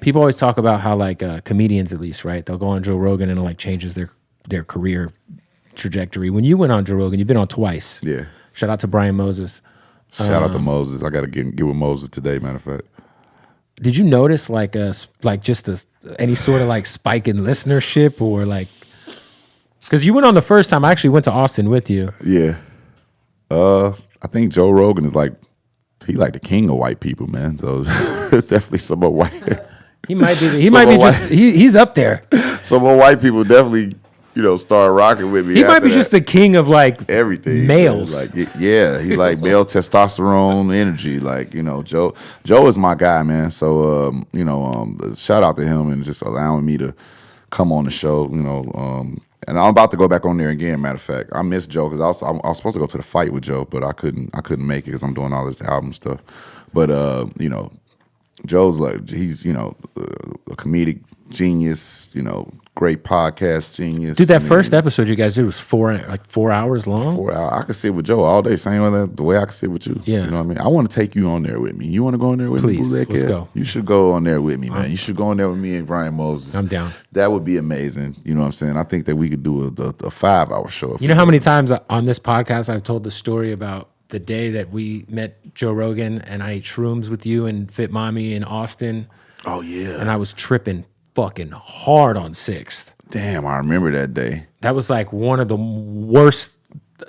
People always talk about how like comedians, at least, right? They'll go on Joe Rogan and it like changes their career trajectory. When you went on Joe Rogan, you've been on twice. Yeah. Shout out to Brian Moses. Shout out to Moses. I got to get with Moses today, matter of fact. Did you notice like any sort of like spike in listenership or like, because you went on the first time, I actually went to Austin with you. Yeah. I think Joe Rogan is like the king of white people, man. So definitely some more white. He's up there. Some more white people definitely, start rocking with me. He might be just the king of like everything. Males. Like, yeah, he like male testosterone energy. Like, Joe is my guy, man. So, shout out to him and just allowing me to come on the show, and I'm about to go back on there again. Matter of fact, I missed Joe because I was supposed to go to the fight with Joe, but I couldn't make it because I'm doing all this album stuff. But Joe's like he's a comedic genius, great podcast genius. Dude, that first episode you guys did was 4 hours long. 4 hours. I could sit with Joe all day, same way the way I could sit with you. Yeah, you know what I mean. I want to take you on there with me. You want to go on there with me? Please, let's go. You should go on there with me, man. You should go on there with me and Brian Moses. I'm down. That would be amazing. You know what I'm saying? I think that we could do a 5-hour show. You know how many times on this podcast I've told the story about the day that we met Joe Rogan and I ate shrooms with you and Fit Mommy in Austin. Oh yeah. And I was tripping fucking hard on 6th. Damn, I remember that day. That was like one of the worst.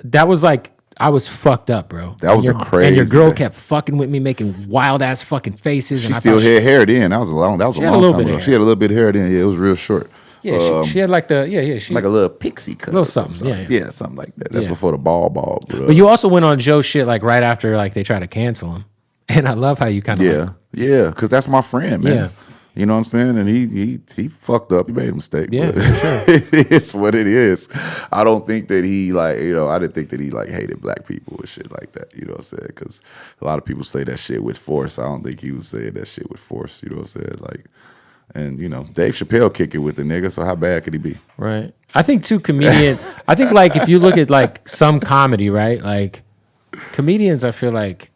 That was like I was fucked up, bro. That was a crazy. And your girl day. kept fucking with me, making wild ass fucking faces. She still had hair then. That was a long time ago. She had a little bit of hair then. Yeah, it was real short. Yeah, she had like she like a little pixie cut, little something. Yeah, something like that. That's before the ball. But you also went on Joe shit like right after like they tried to cancel him, and I love how you kind of because that's my friend, man. Yeah. You know what I'm saying? And he fucked up. He made a mistake. Yeah, but sure. It is what it is. I don't think that he I didn't think that he like hated black people or shit like that. You know what I'm saying? Because a lot of people say that shit with force. I don't think he was saying that shit with force. You know what I'm saying? Like, and Dave Chappelle kick it with the nigga. So how bad could he be? Right. I think too, I think like if you look at like some comedy, right? Like comedians, I feel like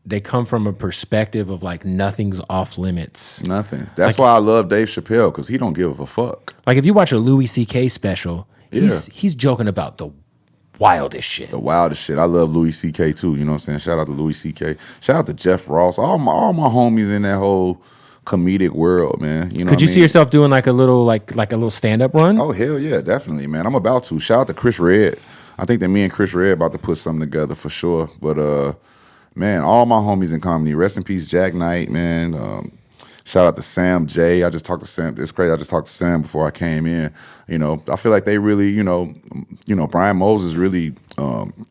they come from a perspective of like nothing's off limits. Nothing. That's why I love Dave Chappelle, because he don't give a fuck. Like if you watch a Louis C.K. special, he's joking about the wildest shit. The wildest shit. I love Louis C.K. too. You know what I'm saying? Shout out to Louis C.K. Shout out to Jeff Ross. All my homies in that whole comedic world, man. You know, could you see yourself doing like a little stand-up run? Oh hell yeah, definitely, man. I'm about to. Shout out to Chris Red. I think that me and Chris Red about to put something together for sure. But man, all my homies in comedy. Rest in peace, Jack Knight, man. Shout out to Sam J. I just talked to Sam. It's crazy. I just talked to Sam before I came in. I feel like they really, Brian Moses really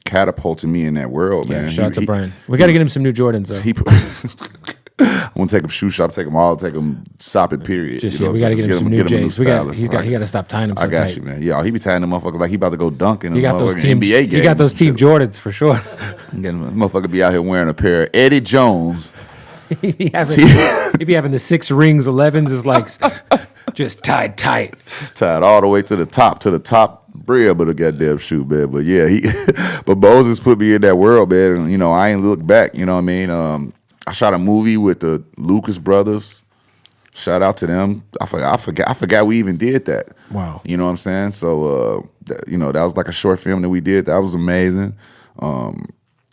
catapulted me in that world, man. Shout out to Brian. We got to get him some new Jordans, though. I'm gonna take him shoe shop, take him shopping. Period. We got to get him some new J's. He got to stop tying them. So I got tight. you, man. Yeah, he be tying them motherfuckers like he about to go dunking. He got those NBA games. He got those Team Jordans for sure. Motherfucker be out here wearing a pair of Eddie Jones. he be having the 6 rings 11s is like just tied tight, all the way to the top brim of the goddamn shoe, man. But yeah, but Moses put me in that world, man. And I ain't looked back. You know what I mean? I shot a movie with the Lucas brothers. Shout out to them. I forgot we even did that. Wow. You know what I'm saying? So that was like a short film that we did. That was amazing.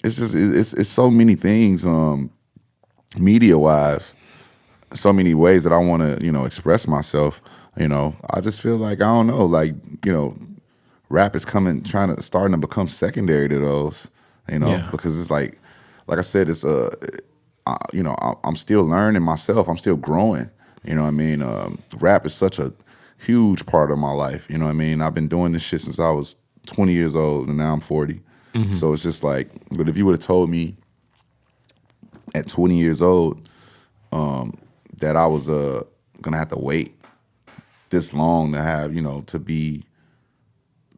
It's just it's so many things media wise, so many ways that I want to express myself. I just feel like I don't know, like rap is starting to become secondary to those. Because it's like I said, it's I'm still learning myself. I'm still growing. You know what I mean? Rap is such a huge part of my life. You know what I mean? I've been doing this shit since I was 20 years old, and now I'm 40. Mm-hmm. So it's just like, but if you would have told me at 20 years old that I was gonna have to wait this long to have,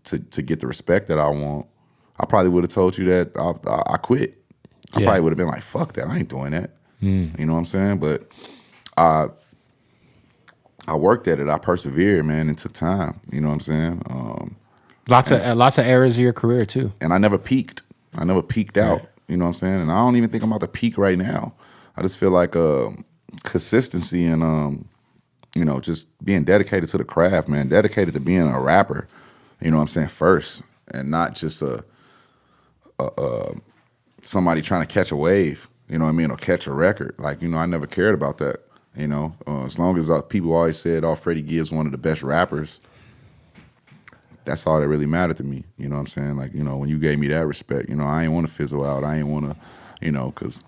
to get the respect that I want, I probably would have told you that I quit. I probably would have been like, fuck that, I ain't doing that. You know what I'm saying? But I worked at it. I persevered, man, and took time. You know what I'm saying? Lots of eras of your career too. And I never peaked. I never peaked out. Right. You know what I'm saying? And I don't even think I'm about to peak right now. I just feel like consistency and you know, just being dedicated to the craft, man, dedicated to being a rapper, you know what I'm saying, first, and not just somebody trying to catch a wave, you know what I mean, or catch a record. Like, you know, I never cared about that, you know. As long as people always said, oh, Freddie Gibbs one of the best rappers, that's all that really mattered to me, you know what I'm saying? Like, you know, when you gave me that respect, you know, I ain't want to fizzle out. I ain't want to, you know, because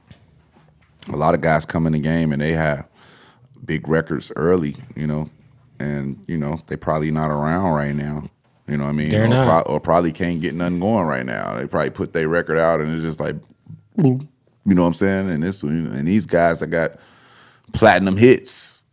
a lot of guys come in the game and they have big records early, you know, and, you know, they probably not around right now. You know what I mean? They're not. Or probably can't get nothing going right now. They probably put their record out and it's just like, you know what I'm saying? And these guys that got platinum hits,